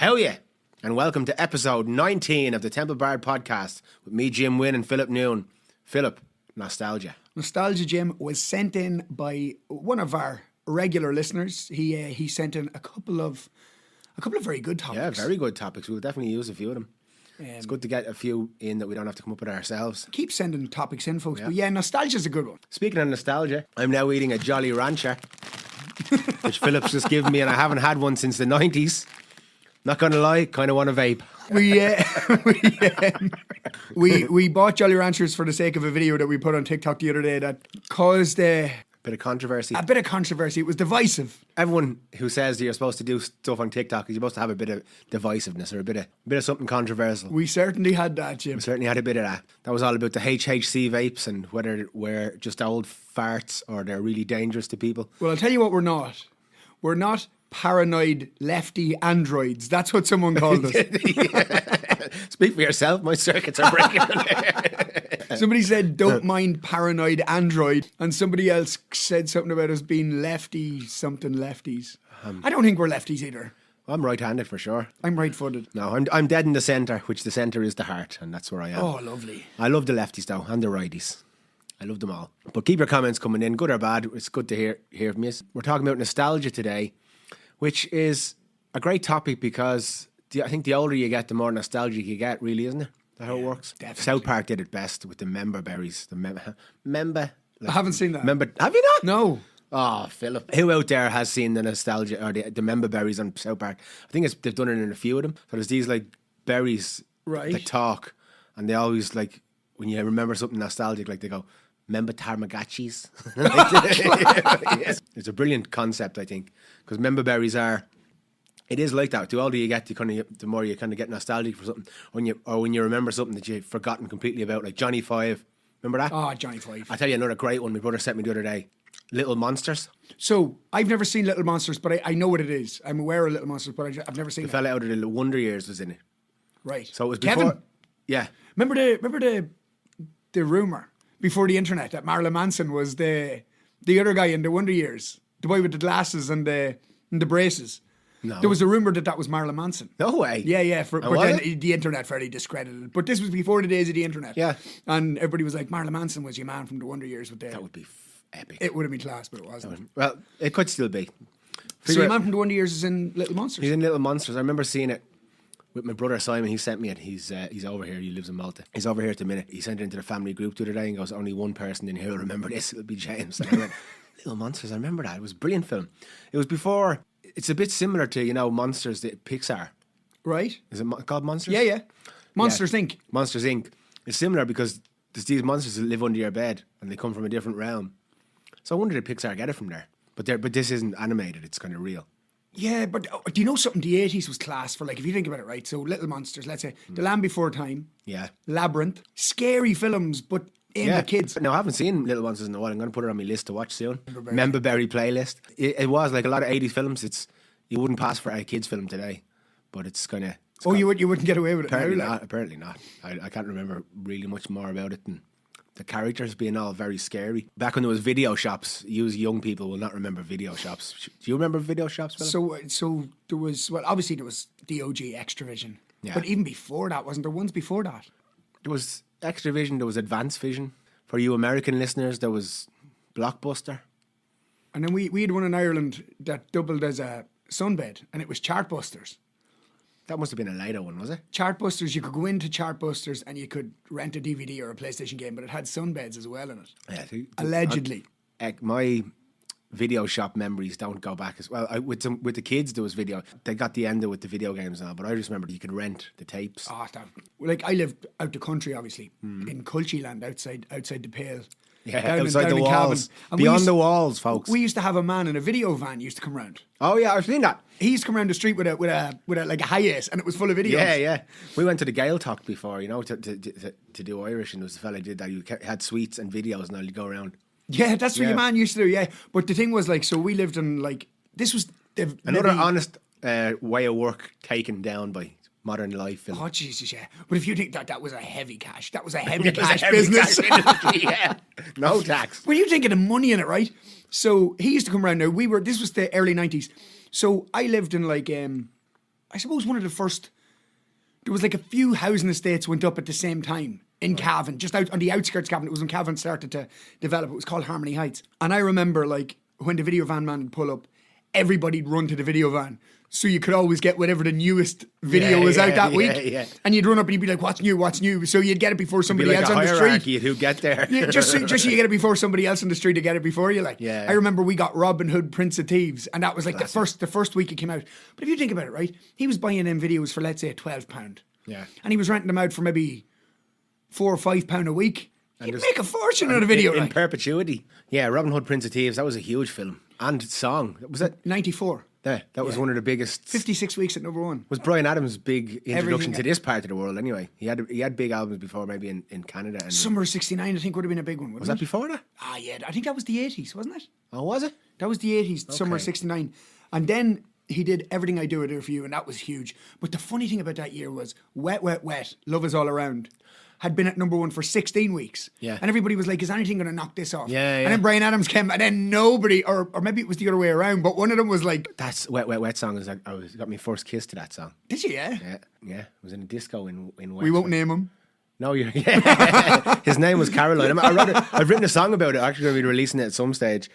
Hell yeah. And welcome to episode 19 of the Temple Bard podcast with me, Jim Wynn, and Philip Noon. Philip, nostalgia. Nostalgia, Jim, was sent in by one of our regular listeners. He sent in a couple of very good topics. Yeah, very good topics. We'll definitely use a few of them. It's good to get a few in that we don't have to come up with ourselves. Keep sending topics in, folks. Yeah. But yeah, nostalgia's a good one. Speaking of nostalgia, I'm now eating a Jolly Rancher, which Philip's just given me, and I haven't had one since the 90s. Not gonna lie, kind of want a vape. We bought Jolly Ranchers for the sake of a video that we put on TikTok the other day that caused a bit of controversy. It was divisive. Everyone who says that you're supposed to do stuff on TikTok is supposed to have a bit of divisiveness or a bit of something controversial. We certainly had that, Jim. We certainly had a bit of that. That was all about the HHC vapes and whether we're just old farts or they're really dangerous to people. Well, I'll tell you what we're not. We're not paranoid lefty androids. That's what someone called us. Speak for yourself. My circuits are breaking. Somebody said, don't mind paranoid android. And somebody else said something about us being lefties. I don't think we're lefties either. I'm right-handed for sure. I'm right-footed. No, I'm dead in the centre, which the centre is the heart, and that's where I am. Oh, lovely. I love the lefties though, and the righties. I love them all. But keep your comments coming in, good or bad. It's good to hear from you. We're talking about nostalgia today, which is a great topic because I think the older you get, the more nostalgic you get, really, isn't it? That's how it works. Definitely. South Park did it best with the member berries. I haven't seen that. Have you not? No. Oh, Philip. Who out there has seen the nostalgia or the member berries on South Park? I think they've done it in a few of them. So there's these like berries that talk, and they always like, when you remember something nostalgic, like they go, "Remember Tamagotchis?" It's a brilliant concept, I think, because member berries it is like that. The older you get, the more you kind of get nostalgic for something. When you remember something that you've forgotten completely about, like Johnny Five. Remember that? Oh, Johnny Five. I'll tell you another great one my brother sent me the other day. Little Monsters. So, I've never seen Little Monsters, but I know what it is. I'm aware of Little Monsters, but I've never seen it. The fella out of the Wonder Years was in it. Right. So it was before... Kevin? Yeah. Remember the rumour before the internet that Marilyn Manson was the other guy in the Wonder Years? The boy with the glasses and the braces. No. There was a rumour that was Marilyn Manson. No way. Yeah. But then the internet fairly discredited it. But this was before the days of the internet. Yeah. And everybody was like, Marilyn Manson was your man from the Wonder Years. That would be epic. It would have been class, but it wasn't. Well, it could still be. So your man from the Wonder Years is in Little Monsters? He's in Little Monsters. I remember seeing it with my brother Simon. He sent me it. He's over here. He lives in Malta. He's over here at the minute. He sent it into the family group the other day and goes, only one person in here will remember this. It'll be James. And I went, Little Monsters, I remember that. It was a brilliant film. It was before... It's a bit similar to, Monsters, the Pixar. Right. Is it called Monsters? Yeah. Monsters, Inc. Monsters, Inc. It's similar because there's these monsters that live under your bed and they come from a different realm. So I wonder did Pixar get it from there. But this isn't animated, it's kind of real. Yeah, but do you know something? The 80s was class for, like, if you think about it, right? So Little Monsters, let's say, The Land Before Time. Yeah. Labyrinth. Scary films, but aimed at kids. No, I haven't seen Little Monsters in a while. I'm going to put it on my list to watch soon. Member Berry playlist. It was like a lot of 80s films. You wouldn't pass for a kids film today, but it's kind of... You wouldn't get away with it now? Apparently not. I can't remember really much more about it than the characters being all very scary. Back when there was video shops, you young people will not remember video shops. Do you remember video shops, Philip? So there was... Well, obviously there was the OG Extravision. Yeah. But even before that, wasn't there ones before that? There was Extravision, there was Advanced Vision. For you American listeners, there was Blockbuster. And then we had one in Ireland that doubled as a sunbed, and it was Chartbusters. That must have been a later one, was it? Chartbusters, you could go into Chartbusters and you could rent a DVD or a PlayStation game, but it had sunbeds as well in it. Yeah, allegedly. My video shop memories don't go back as well. With the kids, there was video. They got the end with the video games now, but I just remember you could rent the tapes. Oh, I lived out the country, obviously, in Culchie Land, outside the Pale. Yeah, outside the walls. Beyond the walls, folks. We used to have a man in a video van used to come round. Oh yeah, I've seen that. He used to come around the street with a like a hi-ace, and it was full of videos. Yeah. We went to the Gaeltacht before, to do Irish, and there was a fella who did that. You had sweets and videos, and you'd go around. Yeah, that's what your man used to do. Yeah, but the thing was, like, so we lived in, like, this was another honest way of work taken down by modern life. Film. Oh Jesus, yeah. But if you think that was a heavy cash, that was a heavy cash business. Yeah, no tax. Well, you think of the money in it, right? So he used to come around. Now this was the early 90s. So I lived in like I suppose one of the first. There was like a few housing estates went up at the same time in Cavan, just out on the outskirts of Cavan. It was when Cavan started to develop. It was called Harmony Heights. And I remember like when the video van man would pull up, everybody'd run to the video van. So you could always get whatever the newest video was out that week. Yeah. And you'd run up and you'd be like, what's new, what's new? So you'd get it before somebody Be like else a on the hierarchy street. who get there. Yeah, just so you get it before somebody else on the street to get it before you. Like, Yeah. I remember we got Robin Hood, Prince of Thieves, and that was like the first week it came out. But if you think about it, right, he was buying them videos for let's say £12. Yeah. And he was renting them out for maybe £4 or £5 a week. He'd make a fortune on a video. in like. perpetuity. Yeah, Robin Hood, Prince of Thieves. That was a huge film and song. Was it? 94. Yeah, that was one of the biggest. 56 weeks at number one. Was Bryan Adams' big introduction Everything- to this part of the world? Anyway, he had big albums before, maybe in Canada. And Summer of 69, I think, would have been a big one, was wasn't that it? before that? Ah, yeah. I think that was the 80s, wasn't it? Oh, was it? That was the 80s, Summer of Okay. 69. And then he did Everything I Do For You, and that was huge. But the funny thing about that year was Wet, Wet, Wet, Love Is All Around had been at number one for 16 weeks. Yeah. And everybody was like, is anything going to knock this off? Yeah, yeah. And then Bryan Adams came, and then nobody, or maybe it was the other way around, but one of them was like, That's Wet, Wet, Wet song. Got my first kiss to that song. did you, yeah? Yeah. It was in a disco in Wexford. We won't name him. No, yeah. His name was Caroline. I've written a song about it. Actually, going to be releasing it at some stage.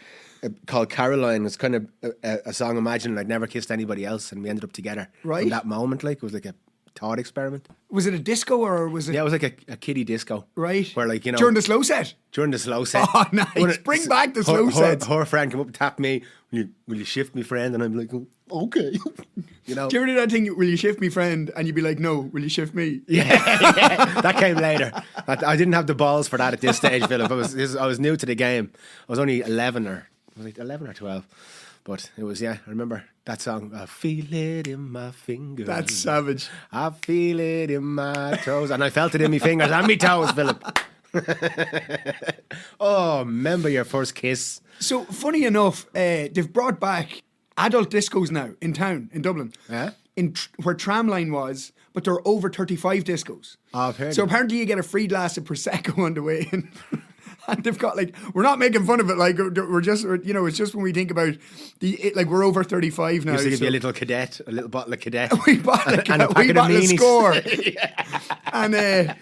Called Caroline. It's kind of a song imagining I'd never kissed anybody else, and we ended up together. Right. From that moment, like it was like a thought experiment. Was it a disco or was it? Yeah, it was like a kiddie disco. Right. Where like During the slow set. during the slow set. Oh, nice. Bring back the slow sets. Her friend came up and tapped me. Will you shift me, friend? And I'm like, oh, okay. You know. Do you ever do that thing, will you shift me, friend? And you'd be like, no, will you shift me? Yeah, that came later. I didn't have the balls for that at this stage, Philip. I was new to the game. I was only 11 or 12. But it was, I remember that song. I feel it in my fingers. That's savage. I feel it in my toes. And I felt it in my fingers and my toes, Philip. Oh, remember your first kiss. So, funny enough, they've brought back adult discos now in town, in Dublin. Yeah? Where Tramline was, but there are over 35 discos. Oh, I've heard So of it. apparently you get a free glass of Prosecco on the way in. And they've got like, we're not making fun of it. Like we're just, it's just when we think about we're over 35 now. Used to give so- you a little cadet, a little bottle of cadet. we bought and a we packet of bought a meanies. score. And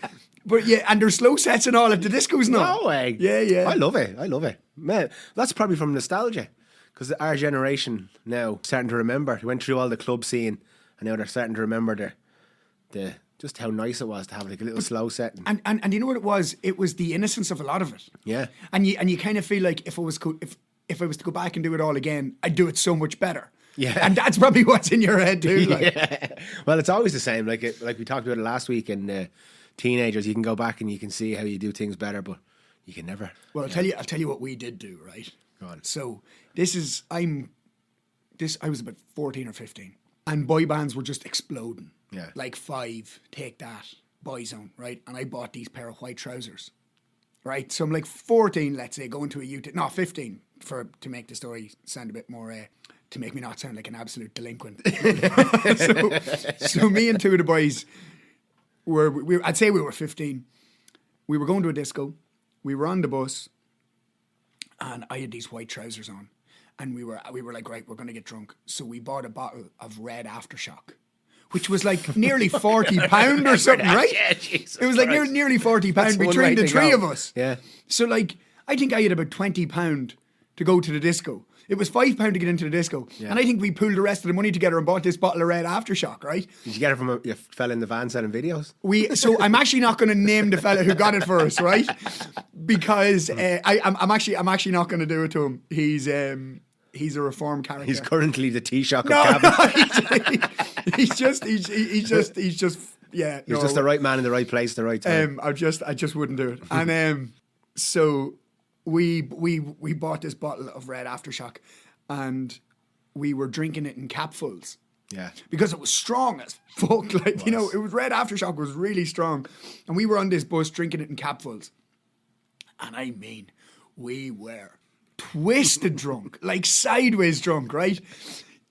but yeah, and there's slow sets and all at the discos now. No way. Yeah. I love it. Man, that's probably from nostalgia. Because our generation now starting to remember. They went through all the club scene and now they're starting to remember the just how nice it was to have like a little slow set. And you know what it was? It was the innocence of a lot of it. Yeah. And you kind of feel like if I was to go back and do it all again, I'd do it so much better. Yeah. And that's probably what's in your head too. Like. Yeah. Well, it's always the same. Like we talked about it last week in teenagers, you can go back and you can see how you do things better, but you can never. Well, I'll tell you what we did do, right? Go on. So I was about 14 or 15 and boy bands were just exploding. Yeah. Like Five, Take That, Boyzone, right? And I bought these pair of white trousers, right? So I'm like 14, let's say, going to a youth, no, 15 to make the story sound a bit more, to make me not sound like an absolute delinquent. so me and two of the boys I'd say we were 15. We were going to a disco. We were on the bus. And I had these white trousers on, and we were like, right, we're going to get drunk. So we bought a bottle of Red Aftershock, which was like nearly £40 or something, right? Yeah, Jesus it was like Christ. nearly £40 That's one between way the to three go. of us. Yeah. So like, I think I had about £20 to go to the disco. It was £5 to get into the disco, Yeah. and I think we pooled the rest of the money together and bought this bottle of Red Aftershock, right? Did you get it from a fella in the van selling videos? So I'm actually not going to name the fella who got it for us, right? Because I'm actually not going to do it to him. He's a reform character. He's currently the Taoiseach of no, Cavan. no, he's just yeah. He's just the right man in the right place, at the right time. I just wouldn't do it. And so we bought this bottle of Red Aftershock, and we were drinking it in capfuls. Yeah. Because it was strong as fuck. Like, it was Red Aftershock was really strong. And we were on this bus drinking it in capfuls. And I mean, we were twisted drunk, like sideways drunk, right?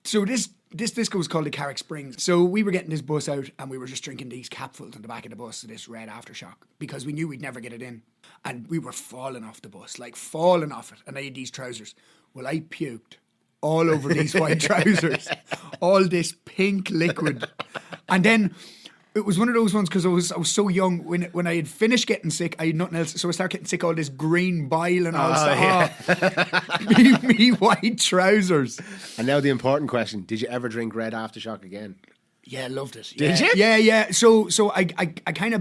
So this disco was called the Carrick Springs. So we were getting this bus out and we were just drinking these capfuls on the back of the bus of this Red Aftershock because we knew we'd never get it in. And we were falling off the bus, like falling off it. And I had these trousers. Well, I puked all over these white trousers, all this pink liquid. And then it was one of those ones because I was so young when I had finished getting sick, I had nothing else. So I started getting sick, all this green bile and all stuff. Me white trousers. And now the important question: did you ever drink Red Aftershock again? Yeah, I loved it. Did you? Yeah. So I kind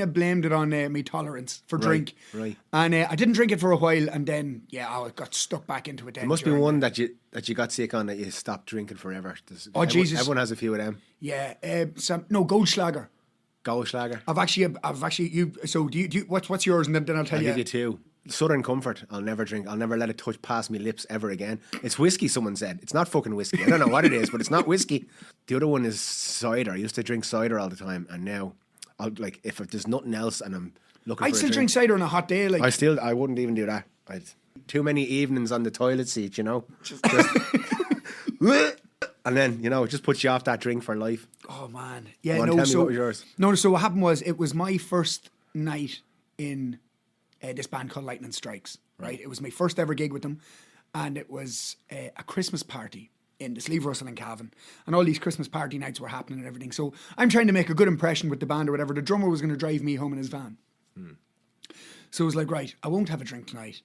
of blamed it on my tolerance for drink. Right. And I didn't drink it for a while, and then I got stuck back into it. Then There must be during one that you got sick on that you stopped drinking forever. Jesus. Everyone has a few of them. Yeah. Goldschlager. Goldschlager. I've actually you. So do you what's yours? And then I'll tell I'll you. give you two. Southern Comfort. I'll never drink. I'll never let it touch past my lips ever again. It's whiskey. Someone said it's not fucking whiskey. I don't know what it is, but it's not whiskey. The other one is cider. I used to drink cider all the time, and now I'll like if there's nothing else and I'm looking. I'd for still a drink cider on a hot day. Like I wouldn't even do that. I'd too many evenings on the toilet seat, you know. Just and then it just puts you off that drink for life. oh man, yeah. Go on, No, tell me so what was yours. no. So what happened was it was my first night in this band called Lightning Strikes. Right, it was my first ever gig with them, and it was a Christmas party in the Sleeve Russell in Cavan, and all these Christmas party nights were happening and everything. So I'm trying to make a good impression with the band or whatever. The drummer was going to drive me home in his van. So it was like, right, I won't have a drink tonight.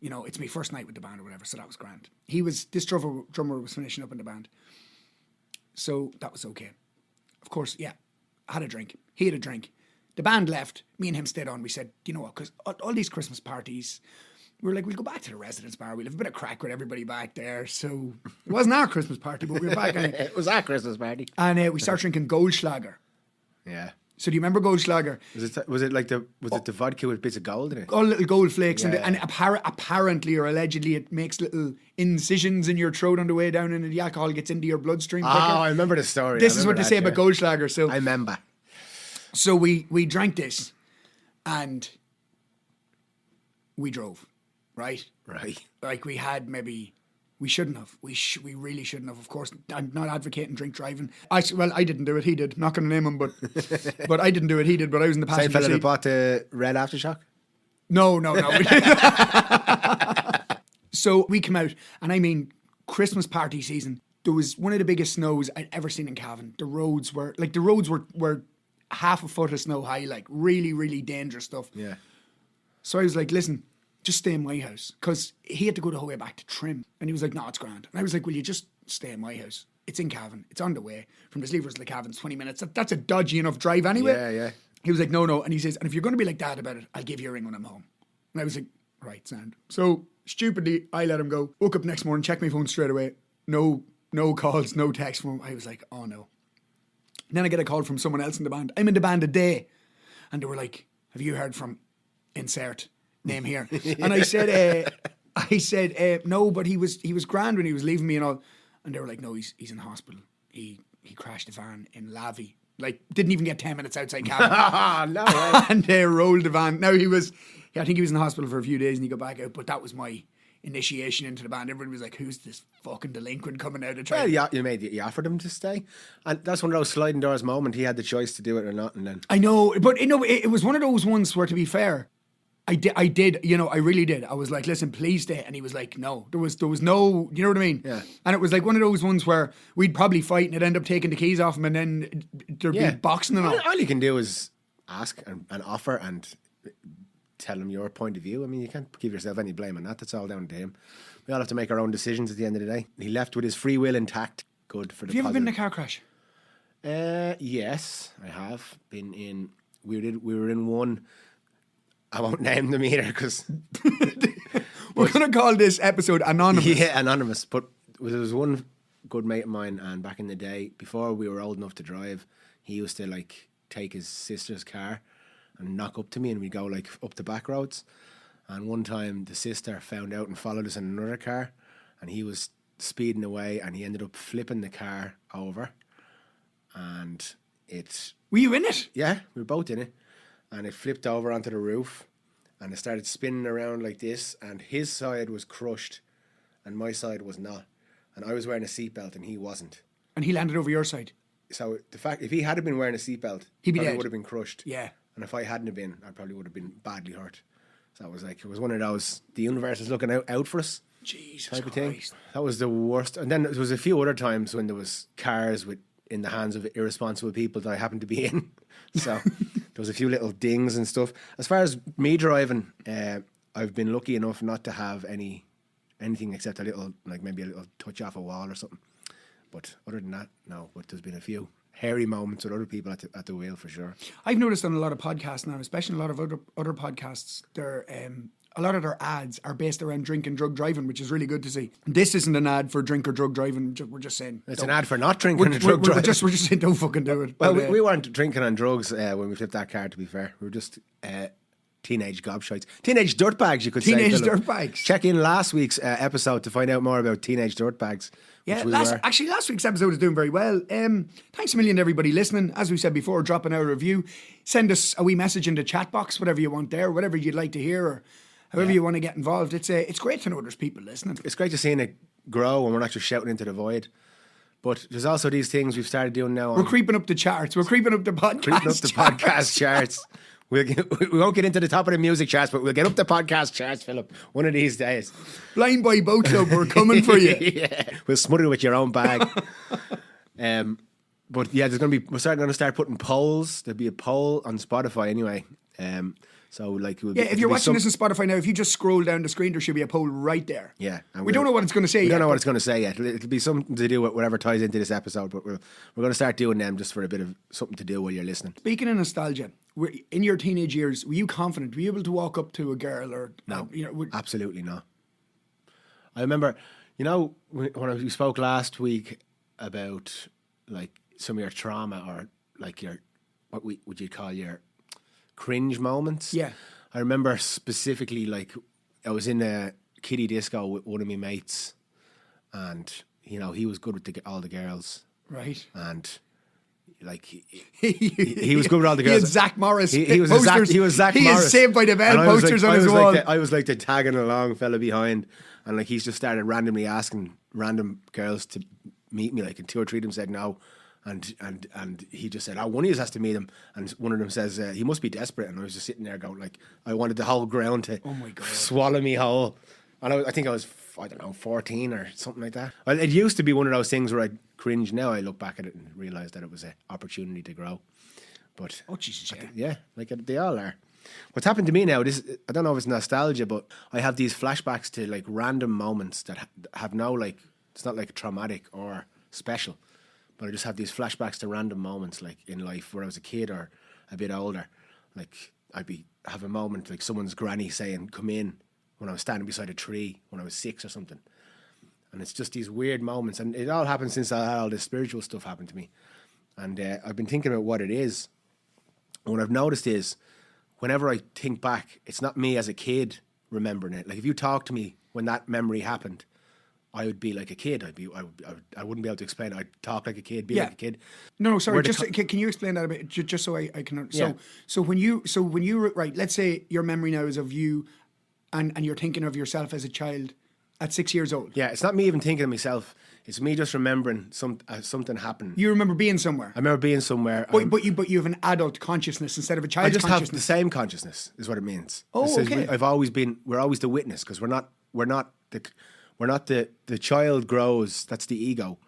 It's my first night with the band or whatever, so that was grand. This drummer was finishing up in the band. So that was okay. Of course, I had a drink. He had a drink. The band left. Me and him stayed on. We said, you know what, because all these Christmas parties, we were like, we'll go back to the residence bar. We'll have a bit of crack with everybody back there. So it wasn't our Christmas party, but we were back. It was our Christmas party. And we started drinking Goldschlager. Yeah. So do you remember Goldschlager? Was it the vodka with bits of gold in it? All little gold flakes, Yeah. and apparently or allegedly it makes little incisions in your throat on the way down, and the alcohol gets into your bloodstream quicker. Oh, I remember the story. This is what they say about Goldschlager. So I remember. So we drank this, and we drove, right? Right. Like we shouldn't have. We really shouldn't have. Of course, I'm not advocating drink driving. I didn't do it. He did. Not going to name him, but I didn't do it. He did. But I was in the Same passenger fella that seat. bought the Red Aftershock? No. So we come out, and I mean, Christmas party season. There was one of the biggest snows I'd ever seen in Cavan. The roads were half a foot of snow high, like really, really dangerous stuff. Yeah. So I was like, listen, just stay in my house. Because he had to go the whole way back to Trim. And he was like, no, it's grand. And I was like, will you just stay in my house? It's in Cavan. It's on the way. From the Sleeve Russell to Cavan, it's 20 minutes. That's a dodgy enough drive anyway. Yeah. He was like, no. And he says, and if you're going to be like that about it, I'll give you a ring when I'm home. And I was like, right, sound. So stupidly, I let him go. Woke up next morning, checked my phone straight away. No calls, no text from him. I was like, oh no. And then I get a call from someone else in the band. I'm in the band a day. And they were like, have you heard from insert name here? And I said, no, but he was grand when he was leaving me and all. And they were like, no, he's in hospital. He crashed a van in Lavi. Like, didn't even get 10 minutes outside Cavan. No way. And they rolled the van. Now I think he was in the hospital for a few days and he got back out. But that was my initiation into the band. Everybody was like, who's this fucking delinquent coming out of train? Well, you offered him to stay. And that's one of those sliding doors moment. He had the choice to do it or not. And then I know, but it was one of those ones where, to be fair, I did, I really did. I was like, listen, please stay. And he was like, no. There was no, you know what I mean? Yeah. And it was like one of those ones where we'd probably fight and it'd end up taking the keys off him and then there'd be boxing and all. All you can do is ask and offer and tell him your point of view. I mean, you can't give yourself any blame on that. That's all down to him. We all have to make our own decisions at the end of the day. He left with his free will intact. Good for the Have you ever been in a positive. car crash? Yes, I have been in. We were in one. I won't name them either because We're going to call this episode Anonymous. yeah, anonymous. But there was one good mate of mine, and back in the day, before we were old enough to drive, he used to like take his sister's car and knock up to me, and we'd go like up the back roads. And one time, the sister found out and followed us in another car, and he was speeding away, and he ended up flipping the car over, and it. Were you in it? Yeah, we were both in it. And it flipped over onto the roof and it started spinning around like this. And his side was crushed and my side was not. And I was wearing a seatbelt and he wasn't. And he landed over your side. So the fact, if he had been wearing a seatbelt, He'd be probably dead. would have been crushed. Yeah. And if I hadn't have been, I probably would have been badly hurt. So it was one of those, the universe is looking out for us. Jesus type of thing. Christ. That was the worst. And then there was a few other times when there was cars in the hands of irresponsible people that I happened to be in. So there was a few little dings and stuff. As far as me driving, I've been lucky enough not to have anything except a little, like maybe a little touch off a wall or something. But other than that, no. But there's been a few hairy moments with other people at the wheel for sure. I've noticed on a lot of podcasts now, especially a lot of other podcasts, a lot of their ads are based around drink and drug driving, which is really good to see. This isn't an ad for drink or drug driving. We're just saying it's an ad for not drinking and drug driving. We're just saying don't fucking do it. Well, But, we weren't drinking on drugs when we flipped that car. To be fair, we were just teenage gobshites, teenage dirtbags. You could say Teenage Philip. dirtbags. Check in last week's episode to find out more about teenage dirtbags. Yeah, which we last were. week's episode is doing very well. Thanks a million to everybody listening. As we said before, dropping out a review. Send us a wee message in the chat box, whatever you want there, whatever you'd like to hear, or however you want to get involved. It's great to know there's people listening. It's great to see it grow and we're not just shouting into the void. But there's also these things we've started doing now. We're creeping up the charts. We're creeping up the podcast creeping up the podcast charts. We won't get into the top of the music charts, but we'll get up the podcast charts, Philip, one of these days. Blind Boy Boat Club, we're coming for you. Yeah, we'll smother it with your own bag. But yeah, we're starting to start putting polls. There'll be a poll on Spotify anyway. So like, if you're watching this on Spotify now, if you just scroll down the screen, there should be a poll right there. Yeah, and we don't know what it's going to say. We don't know what it's going to say yet. It'll be something to do with whatever ties into this episode. But we're going to start doing them just for a bit of something to do while you're listening. Speaking of nostalgia, in your teenage years, were you confident? Were you able to walk up to a girl or no? Absolutely not. I remember, when we spoke last week about like some of your trauma or like what would you call your cringe moments. Yeah. I remember specifically, like, I was in a kiddie disco with one of my mates and, he was good with all the girls. Right. And, like, he was good with all the girls. He had Zach Morris he was posters. Zach He Morris. is Saved by the Bell posters on his wall. I was like the tagging along fella behind. And, like, he's just started randomly asking random girls to meet me. Like, and 2 or 3 of them said no. And he just said, one of you has to meet him. And one of them says, he must be desperate. And I was just sitting there going, like, I wanted the whole ground to swallow me whole. And I think I was, 14 or something like that. Well, it used to be one of those things where I'd cringe. Now I look back at it and realise that it was an opportunity to grow. But oh, Jesus, yeah. Yeah, like they all are. What's happened to me now, I don't know if it's nostalgia, but I have these flashbacks to, like, random moments that have no, like, it's not, like, traumatic or special. But I just have these flashbacks to random moments, like in life where I was a kid or a bit older. Like have a moment like someone's granny saying, "Come in," when I was standing beside a tree when I was 6 or something. And it's just these weird moments, and it all happened since I had all this spiritual stuff happen to me. And I've been thinking about what it is. And what I've noticed is, whenever I think back, it's not me as a kid remembering it. Like if you talk to me when that memory happened, I would be like a kid. I wouldn't be able to explain it. I'd talk like a kid, like a kid. No, sorry. Can you explain that a bit, just so I can? So when you right, let's say your memory now is of you, and you're thinking of yourself as a child at 6 years old. Yeah, it's not me even thinking of myself. It's me just remembering something happened. You remember being somewhere. I remember being somewhere. But you have an adult consciousness instead of a child's consciousness. I just have the same consciousness, is what it means. Oh, okay. We're always the witness because we're not the child grows. That's the ego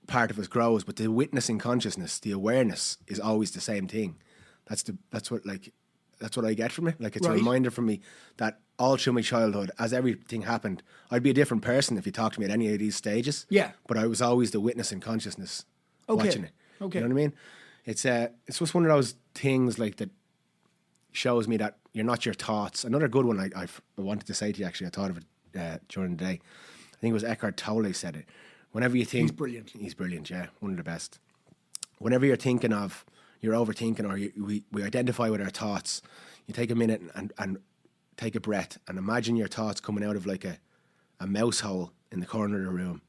part of us grows, but the witnessing consciousness, the awareness, is always the same thing. That's what I get from it. Like it's a reminder for me that all through my childhood, as everything happened, I'd be a different person if you talked to me at any of these stages. Yeah. But I was always the witnessing consciousness watching it. Okay. You know what I mean? It's just one of those things like that shows me that you're not your thoughts. Another good one I wanted to say to you, actually, I thought of it during the day. I think it was Eckhart Tolle said it. Whenever you think... He's brilliant, yeah. One of the best. Whenever you're thinking of, you're overthinking, or we identify with our thoughts, you take a minute and take a breath and imagine your thoughts coming out of like a mouse hole in the corner of the room.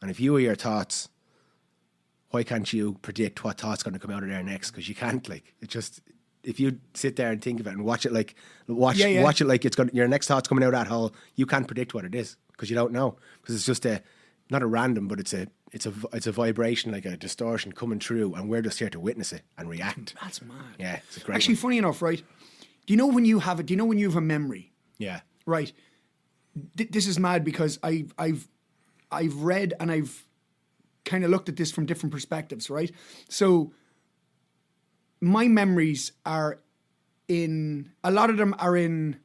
And if you were your thoughts, why can't you predict what thought's going to come out of there next? Because you can't, like, it just... If you sit there and think of it and watch it like it's going, your next thought's coming out of that hole, you can't predict what it is because you don't know, because it's just not a random, but it's a vibration, like a distortion coming through, and we're just here to witness it and react. That's mad. Yeah, it's a great. Actually, one. Funny enough, right? Do you know when you have a memory? Yeah. Right. this is mad because I've read and I've kind of looked at this from different perspectives, right? So my memories are a lot of them are in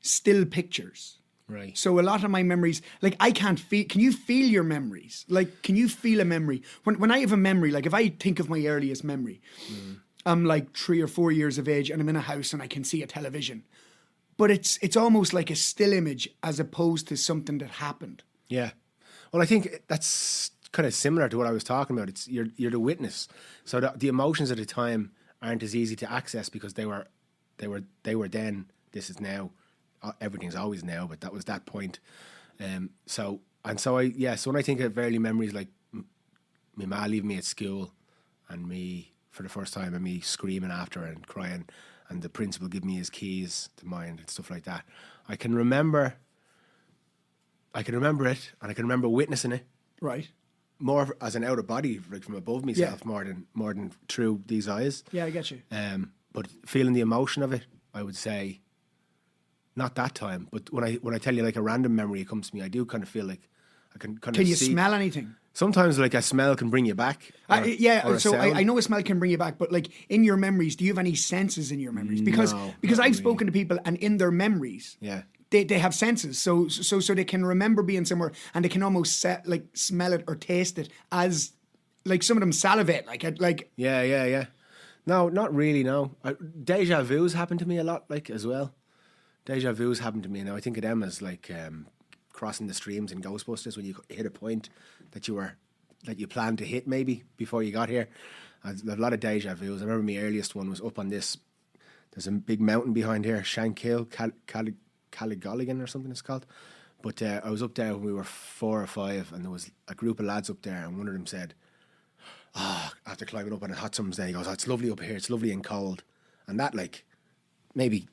still pictures. Right. So a lot of my memories, like I can't feel, can you feel your memories? Like, can you feel a memory? When I have a memory, like if I think of my earliest memory, I'm like 3 or 4 years of age and I'm in a house and I can see a television. But it's almost like a still image as opposed to something that happened. Yeah. Well, I think that's kind of similar to what I was talking about. It's you're the witness. So the emotions at the time aren't as easy to access because they were then. This is now. Everything's always now, but that was that point. So when I think of early memories, like my ma leaving me at school, and me for the first time, and me screaming after her and crying, and the principal giving me his keys to mine and stuff like that. I can remember it, and I can remember witnessing it. Right. More as an out of body, like from above myself, more than through these eyes. Yeah, I get you. But feeling the emotion of it, I would say, not that time. But when I tell you like a random memory it comes to me, I do kind of feel like I can kind of. Can you smell anything? Sometimes like a smell can bring you back. Or I know a smell can bring you back, but like in your memories, do you have any senses in your memories? Because I've spoken to people and in their memories, they have senses, so they can remember being somewhere and they can almost smell it or taste it as like some of them salivate like. Yeah. No, not really. No, deja vu's happened to me a lot, like as well. Deja vu's happened to me. Now I think of them as like crossing the streams in Ghostbusters when you hit a point that you planned to hit maybe before you got here. I have a lot of deja vu's. I remember my earliest one was up on this. There's a big mountain behind here, Shankill, Callagolligan or something it's called. But I was up there when we were 4 or 5, and there was a group of lads up there, and one of them said, after climbing up on a hot summer's day, he goes, it's lovely up here, it's lovely and cold. And that, like, maybe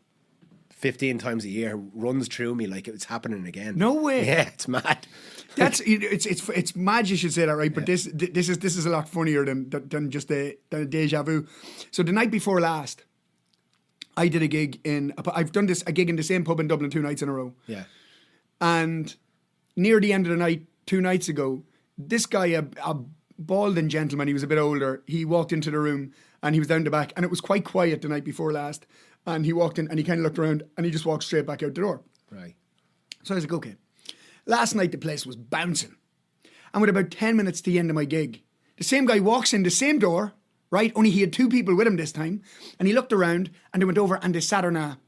15 times a year runs through me like it's happening again. No way. Yeah, it's mad. It's mad you should say that, right? But this is a lot funnier than just a deja vu. So the night before last, I did a gig I've done a gig in the same pub in Dublin 2 nights in a row. Yeah. And near the end of the night, 2 nights ago, this guy, a balding gentleman, he was a bit older, he walked into the room and he was down the back, and it was quite quiet the night before last. And he walked in and he kind of looked around and he just walked straight back out the door. Right. So I was like, okay. Last night the place was bouncing. And with about 10 minutes to the end of my gig, the same guy walks in the same door, right? Only he had 2 people with him this time. And he looked around and they went over and they sat on a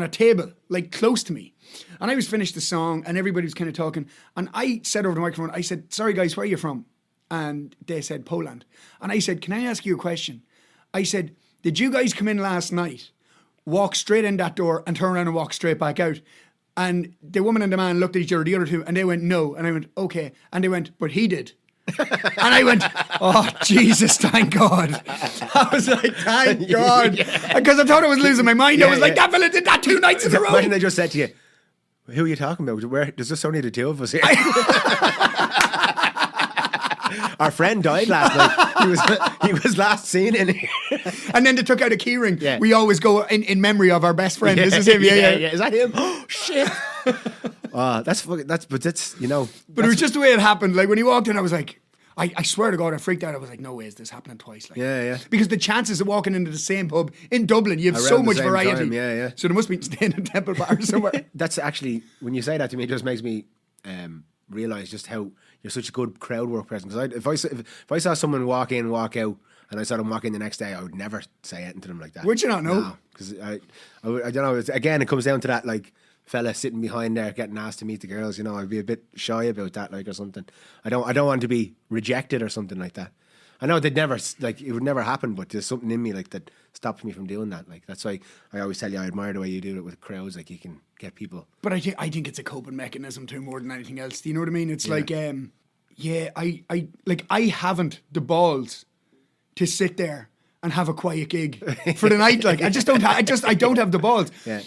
table, like close to me. And I was finished the song and everybody was kind of talking. And I said over the microphone, I said, sorry guys, where are you from? And they said, Poland. And I said, can I ask you a question? I said, did you guys come in last night, walk straight in that door and turn around and walk straight back out? And the woman and the man looked at each other, the other 2, and they went, no. And I went, okay. And they went, but he did. And I went, oh, Jesus, thank God. I was like, thank God. Because I thought I was losing my mind. I was like, that fella did that 2 nights in a row. Imagine they just said to you, who are you talking about? Where, there's just only the 2 of us here. Our friend died last night. He was last seen in here. And then they took out a keyring. Yeah. We always go in memory of our best friend. This is him. Yeah. Is that him? Oh, shit. That's you know. But it was just the way it happened. Like when he walked in, I was like, I swear to God, I freaked out. I was like, no way is this happening twice. Like, yeah. Because the chances of walking into the same pub in Dublin, you have Around so the much same variety. time, yeah. So there must be staying in Temple Bar somewhere. That's actually, when you say that to me, it just makes me realise just how you're such a good crowd work person. Because if I saw someone walk in, walk out, and I saw them walk in the next day, I would never say anything to them like that. Would you not know? No, because I don't know. Again, it comes down to that, like, fella sitting behind there getting asked to meet the girls. You know, I'd be a bit shy about that, like, or something. I don't want to be rejected or something like that. I know it would never happen, but there's something in me like that stops me from doing that. Like, that's why I always tell you I admire the way you do it with crowds. Like, you can get people. But I think it's a coping mechanism too, more than anything else. Do you know what I mean? It's like, I haven't the balls to sit there and have a quiet gig for the night. Like, I don't have the balls. Yeah.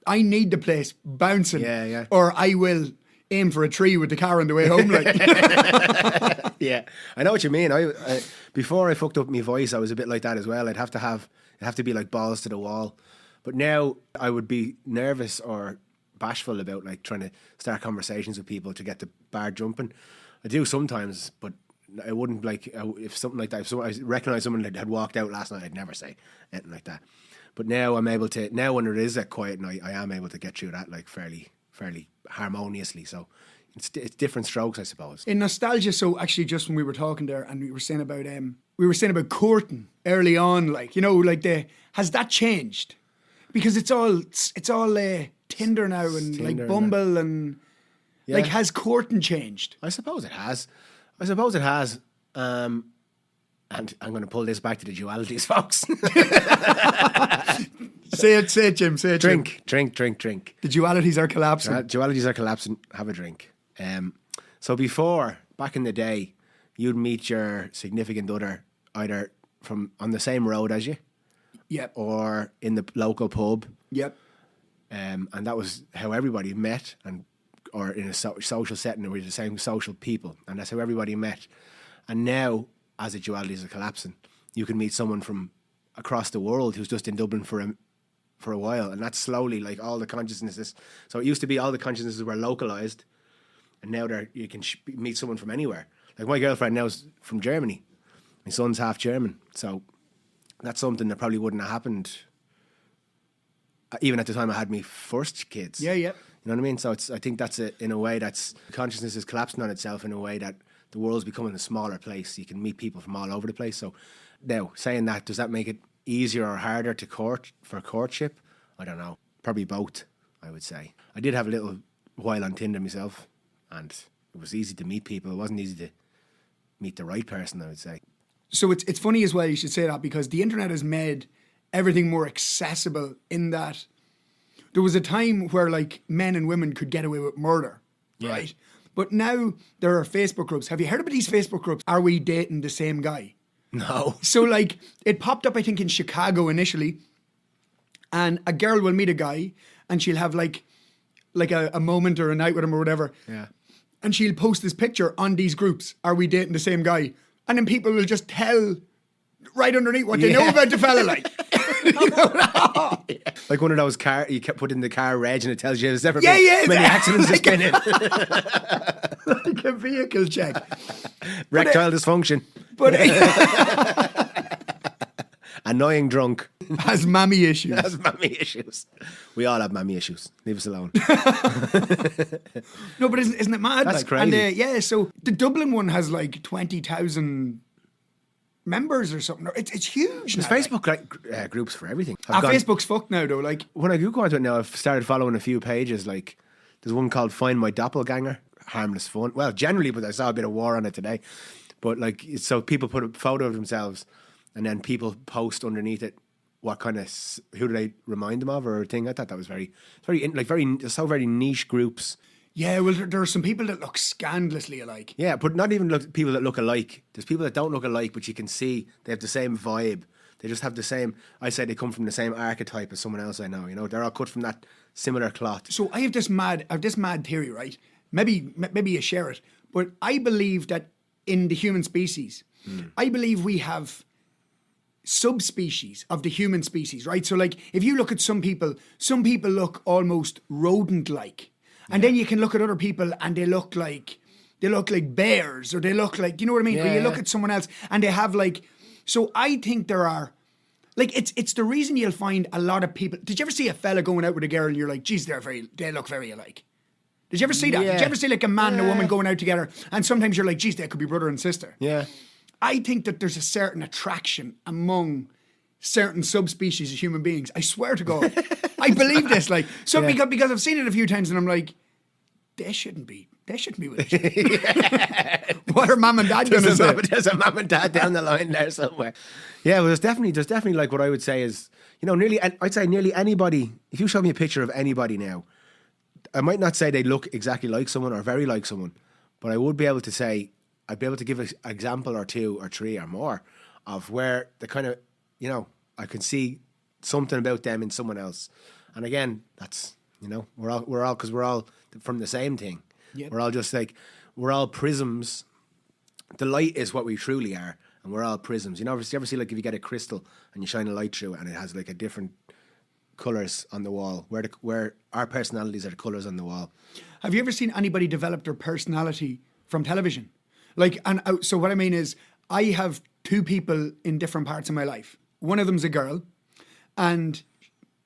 I need the place bouncing. Yeah. Or I will aim for a tree with the car on the way home. Like, yeah, I know what you mean. I before I fucked up my voice, I was a bit like that as well. It'd have to be like balls to the wall. But now I would be nervous or bashful about like trying to start conversations with people to get the bar jumping. I do sometimes, but I wouldn't like if something like that. If I recognise someone that had walked out last night, I'd never say anything like that. But now I'm able to. Now when it is a quiet night, I am able to get through that like fairly harmoniously. So it's different strokes, I suppose. In nostalgia, so actually, just when we were talking there, and we were saying about courting early on, like like has that changed? Because it's all Tinder now and Tinder like Bumble and Yeah. like has courting changed? I suppose it has. And I'm going to pull this back to the dualities, folks. Say it, Jim. Say it, Jim. drink. The dualities are collapsing. Dualities are collapsing. Have a drink. So before, back in the day, you'd meet your significant other either on the same road as you Yep. or in the local pub. Yep. And that was how everybody met, or in a social setting, or with the same social people, and that's how everybody met. And now, as the dualities are collapsing, you can meet someone from across the world who's just in Dublin for a while, and that's slowly like all the consciousnesses. So it used to be all the consciousnesses were localized, and now you can meet someone from anywhere. Like my girlfriend now is from Germany. My son's half German, so that's something that probably wouldn't have happened even at the time I had my first kids. Yeah. You know what I mean? So I think that's in a way that's consciousness is collapsing on itself in a way that the world's becoming a smaller place. You can meet people from all over the place. So now, saying that, does that make it easier or harder to courtship? I don't know. Probably both, I would say. I did have a little while on Tinder myself, and it was easy to meet people. It wasn't easy to meet the right person, I would say. So it's funny as well you should say that, because the internet has made everything more accessible in that there was a time where like men and women could get away with murder, right? But now there are Facebook groups. Have you heard about these Facebook groups? Are we dating the same guy? No. So like it popped up, I think, in Chicago initially, and a girl will meet a guy and she'll have like a moment or a night with him or whatever. Yeah. And she'll post this picture on these groups. Are we dating the same guy? And then people will just tell right underneath what they know about the fella, like. Like one of those car you kept put in the car reg and it tells you there's never Yeah, been yeah, many it's- accidents it's been in. Like a vehicle check. Erectile dysfunction. But Annoying drunk. has mammy issues. That's mammy issues. We all have mammy issues. Leave us alone. No, but isn't it mad? That's like, crazy. And so the Dublin one has like 20,000 members or something. It's huge. There's now, Facebook groups for everything. Facebook's fucked now though. Like, When I do go onto it now, I've started following a few pages. Like, there's one called Find My Doppelganger. Harmless fun. Well, generally, but I saw a bit of war on it today. But like, so people put a photo of themselves, and then people post underneath it what kind of who do they remind them of or a thing like that. That was very niche groups. yeah, well, there are some people that look scandalously alike. Yeah, but not even people that look alike. There's people that don't look alike, but you can see they have the same vibe. They just have the same. I say they come from the same archetype as someone else I know. You know, they're all cut from that similar cloth. So I have this mad theory, right? Maybe you share it, but I believe that in the human species, I believe we have subspecies of the human species, right? So like if you look at some people look almost rodent-like, and then you can look at other people and they look like bears, or they look like, do you know what I mean? Or you look at someone else and they have like. So I think there are. Like it's the reason you'll find a lot of people. Did you ever see a fella going out with a girl and you're like, geez, they look very alike? Did you ever see that? Yeah. Did you ever see like a man and a woman going out together? And sometimes you're like, geez, they could be brother and sister. Yeah. I think that there's a certain attraction among certain subspecies of human beings. I swear to God. I believe this. Like, so because I've seen it a few times and I'm like, they shouldn't be with each other. What are mom and dad going to say? There's a mum and dad down the line there somewhere. Yeah, well, there's definitely like what I would say is, you know, I'd say nearly anybody, if you show me a picture of anybody now, I might not say they look exactly like someone or very like someone, but I would be able to say, I'd be able to give an example or two or three or more of where the kind of, you know, I can see something about them in someone else. And again, that's, you know, we're all because we're all from the same thing. Yep. We're all just like, we're all prisms. The light is what we truly are, and we're all prisms. You know, you ever see like if you get a crystal and you shine a light through it and it has like a different colours on the wall, where our personalities are the colours on the wall. Have you ever seen anybody develop their personality from television? So what I mean is, I have two people in different parts of my life. One of them's a girl, and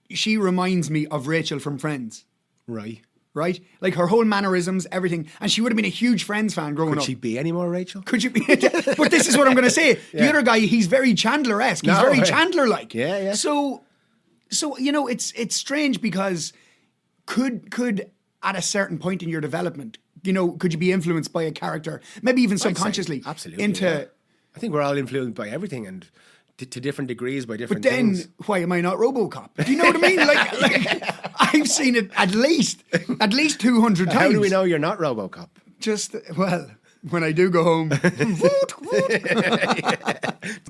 she reminds me of Rachel from Friends. Right. Right? Like her whole mannerisms, everything. And she would have been a huge Friends fan growing up. Could she be any more Rachel? Could you be? But this is what I'm going to say. The other guy, he's very Chandler-esque. He's very Chandler-like. Yeah. So it's strange because could at a certain point in your development, could you be influenced by a character, maybe even subconsciously, absolutely, into? Yeah. I think we're all influenced by everything, and to different degrees by different But then, things. why am I not RoboCop? Do you know what I mean? Like I've seen it at least 200 times. How do we know you're not RoboCop? Just, well, when I do go home.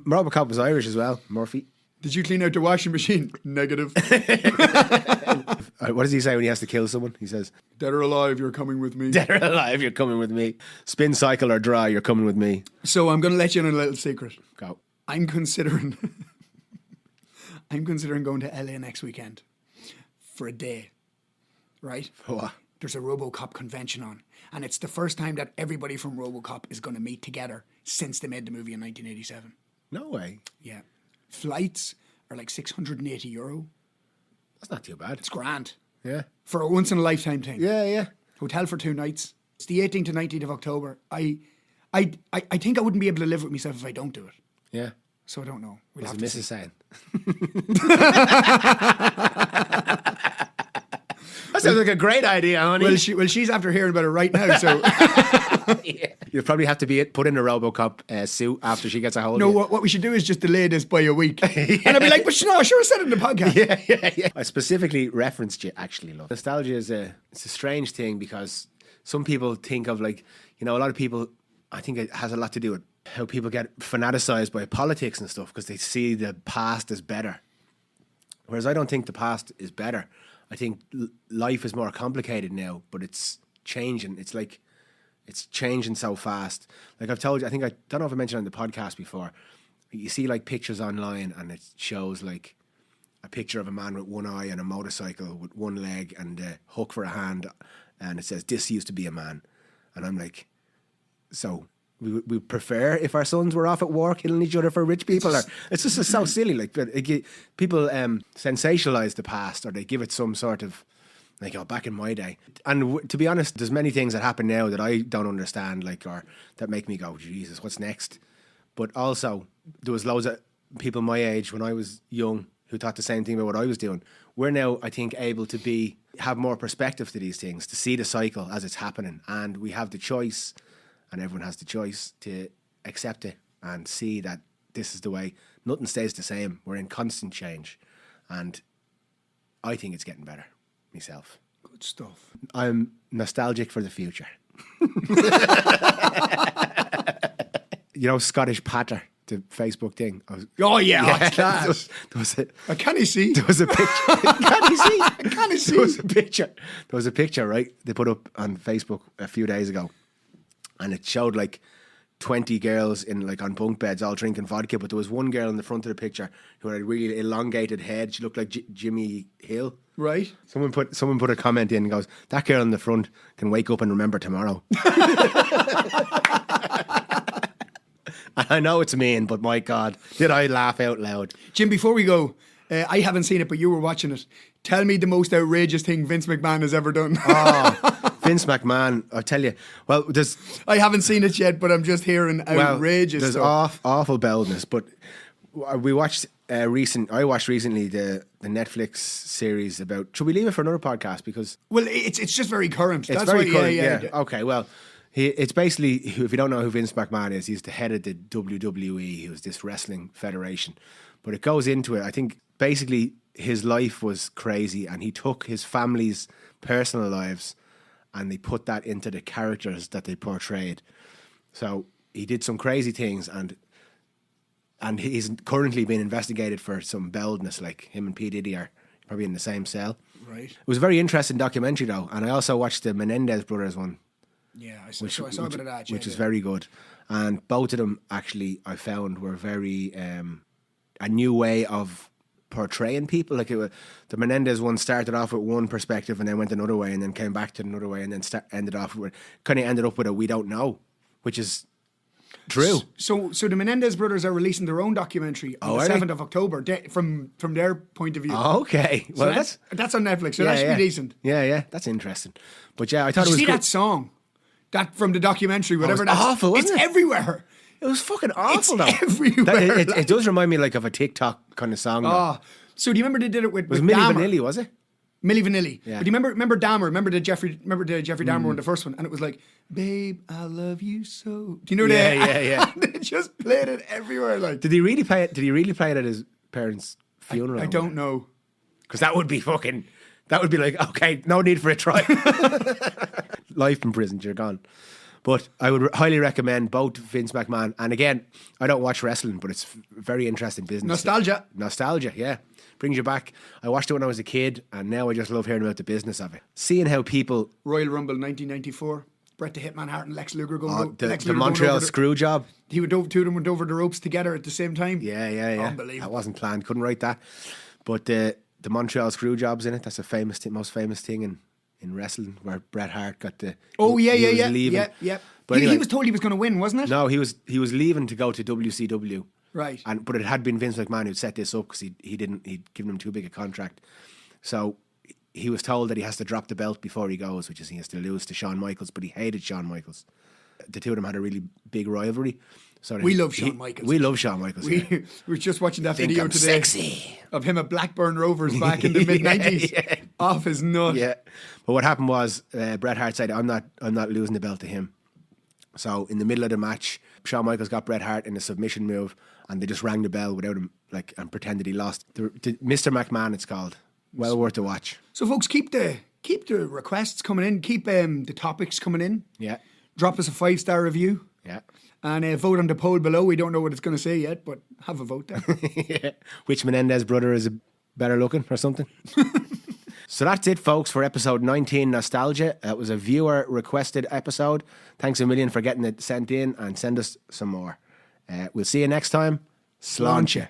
RoboCop was Irish as well, Murphy. Did you clean out the washing machine? Negative. What does he say when he has to kill someone? He says, Dead or alive, you're coming with me. "Dead or alive, you're coming with me. Spin cycle or dry, you're coming with me." So I'm going to let you in a little secret. Go. I'm considering going to LA next weekend for a day, right? What? There's a RoboCop convention on, and it's the first time that everybody from RoboCop is going to meet together since they made the movie in 1987. No way. Yeah. Flights are like €680. That's not too bad. It's grand. Yeah. For a once-in-a-lifetime thing. Yeah. Hotel for 2 nights. It's the 18th to 19th of October. I think I wouldn't be able to live with myself if I don't do it. Yeah. So I don't know. We'll What's have the to see. missus saying? That sounds like a great idea, honey. Well, she's after hearing about it right now, so... Yeah. You'll probably have to put in a RoboCop suit after she gets a hold No, of you. what we should do is just delay this by a week. And I'll be like, but no, I sure said it in the podcast. Yeah. I specifically referenced you, actually, love. Nostalgia is it's a strange thing because some people think of, like, a lot of people, I think it has a lot to do with how people get fanaticized by politics and stuff because they see the past as better. Whereas I don't think the past is better. I think life is more complicated now, but it's changing. It's like, it's changing so fast. Like I've told you, I don't know if I mentioned on the podcast before, you see like pictures online and it shows like a picture of a man with one eye and a motorcycle with one leg and a hook for a hand, and it says, "This used to be a man." And I'm like, so we prefer if our sons were off at war killing each other for rich people? It's just so silly. Like, people sensationalize the past, or they give it some sort of, like, back in my day. And to be honest, there's many things that happen now that I don't understand, like, or that make me go, Jesus, what's next? But also, there was loads of people my age when I was young who thought the same thing about what I was doing. We're now, I think, able to have more perspective to these things, to see the cycle as it's happening. And we have the choice, and everyone has the choice to accept it and see that this is the way. Nothing stays the same. We're in constant change. And I think it's getting better myself. Good stuff. I'm nostalgic for the future. Scottish Patter, the Facebook thing. Oh, yeah. It's class. Can he see? There was a picture. Can he see? Can he see? There was a picture, right? They put up on Facebook a few days ago, and it showed like 20 girls on bunk beds all drinking vodka, but there was one girl in the front of the picture who had a really elongated head. She looked like Jimmy Hill. Right. Someone put a comment in and goes, "That girl in the front can wake up and remember tomorrow." I know it's mean, but my God, did I laugh out loud. Jim, before we go, I haven't seen it, but you were watching it. Tell me the most outrageous thing Vince McMahon has ever done. Vince McMahon, I'll tell you. Well, I haven't seen it yet, but I'm just hearing outrageous there's stuff. awful beltness, but we watched I watched recently the Netflix series about. Should we leave it for another podcast? Because it's just very current. It's very current. Yeah. Okay. Well, it's basically, if you don't know who Vince McMahon is, he's the head of the WWE. He was this wrestling federation, but it goes into it. I think basically his life was crazy, and he took his family's personal lives and they put that into the characters that they portrayed. So he did some crazy things, and he's currently being investigated for some belledness. Like, him and P. Diddy are probably in the same cell. Right. It was a very interesting documentary, though, and I also watched the Menendez brothers one. Yeah, I saw a bit of that. Which is very good. And both of them, actually, I found were very a new way of portraying people. Like the Menendez one started off with one perspective and then went another way and then came back to another way and then ended up with a we don't know, which is true. So the Menendez brothers are releasing their own documentary on the 7th of October from their point of view. Oh, okay. Well, that's on Netflix, so that should be decent. Yeah, that's interesting. But yeah, I thought Did it was you see good. that song? That from the documentary, whatever it was that's awful, wasn't it's it? everywhere. It was fucking awful, though. Everywhere. It does remind me like of a TikTok kind of song. Though. So do you remember they did it with Was with Milli Dahmer? Vanilli, was it? Milli Vanilli. Yeah. But do you remember Dahmer? Remember the Jeffrey Dahmer one, the first one, and it was like, "Babe, I love you so." Do you know that? Yeah. And they just played it everywhere. Like, Did he really play it? Did he really play it at his parents' funeral? I don't know. Because that would be like, okay, no need for a try. Life in prison, you're gone. But I would highly recommend both Vince McMahon, and again, I don't watch wrestling, but it's very interesting business. Nostalgia, yeah. Brings you back. I watched it when I was a kid, and now I just love hearing about the business of it. Seeing how people... Royal Rumble 1994, Bret the Hitman Hart and Lex Luger going the Montreal screw job. Two of them went over the ropes together at the same time. Yeah. Unbelievable. That wasn't planned. Couldn't write that. But the Montreal screw job's in it. That's the most famous thing in wrestling, where Bret Hart got the... Oh, yeah. Leaving. Yeah. But He anyway, was told he was going to win, wasn't it? No, he was leaving to go to WCW. Right. But it had been Vince McMahon who'd set this up because he'd given him too big a contract. So he was told that he has to drop the belt before he goes, which is he has to lose to Shawn Michaels, but he hated Shawn Michaels. The two of them had a really big rivalry. So We love Shawn Michaels. We love Shawn Michaels. We were just watching that Think video I'm today sexy. of him at Blackburn Rovers back in the mid-90s. Yeah. Off his nut. Yeah. But what happened was Bret Hart said, I'm not losing the belt to him. So in the middle of the match, Shawn Michaels got Bret Hart in a submission move, and they just rang the bell without him, and pretended he lost. The Mr. McMahon, it's called. Well worth a watch. So folks, keep the requests coming in. Keep the topics coming in. Yeah. Drop us a 5-star review. Yeah. And vote on the poll below. We don't know what it's going to say yet, but have a vote there. Yeah. Which Menendez brother is better looking or something? So that's it, folks, for episode 19, Nostalgia. That was a viewer-requested episode. Thanks a million for getting it sent in, and send us some more. We'll see you next time. Sláinte.